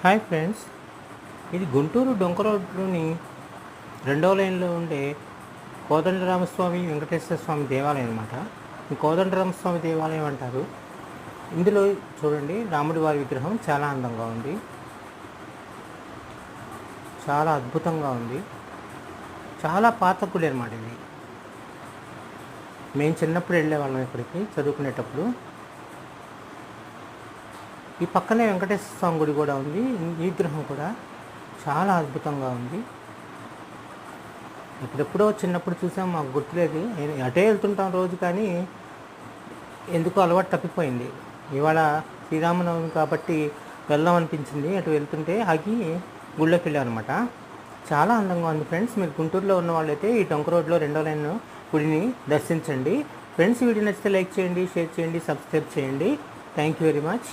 Hi friends, ఇది గుంటూరు డొంక రోడ్లోని రెండవ లైన్లో ఉండే కోదండరామస్వామి వెంకటేశ్వర స్వామి దేవాలయం అనమాట. ఈ కోదండరామస్వామి దేవాలయం అంటారు. ఇందులో చూడండి, రాముడి వారి విగ్రహం చాలా అందంగా ఉంది, చాలా అద్భుతంగా ఉంది. చాలా పాత గుడి అనమాట ఇది. మేము చిన్నప్పుడు వెళ్ళేవాళ్ళం ఇక్కడికి చదువుకునేటప్పుడు. ఈ పక్కనే వెంకటేశ్వర స్వామి గుడి కూడా ఉంది. ఈ విగ్రహం కూడా చాలా అద్భుతంగా ఉంది. ఎప్పుడెప్పుడో చిన్నప్పుడు చూసాం, మాకు గుర్తులేదు. అటే వెళ్తుంటాం రోజు, కానీ ఎందుకో అలవాటు తప్పిపోయింది. ఇవాళ శ్రీరామనవమి కాబట్టి వెళ్దాం అనిపించింది. అటు వెళ్తుంటే ఆగి గుళ్ళోకి వెళ్ళాం అనమాట. చాలా అందంగా ఉంది ఫ్రెండ్స్. మీరు గుంటూరులో ఉన్న వాళ్ళైతే ఈ డొంక రోడ్లో రెండో లైన్ గుడిని దర్శించండి ఫ్రెండ్స్. వీడియో నచ్చితే లైక్ చేయండి, షేర్ చేయండి, సబ్స్క్రైబ్ చేయండి. Thank you very much.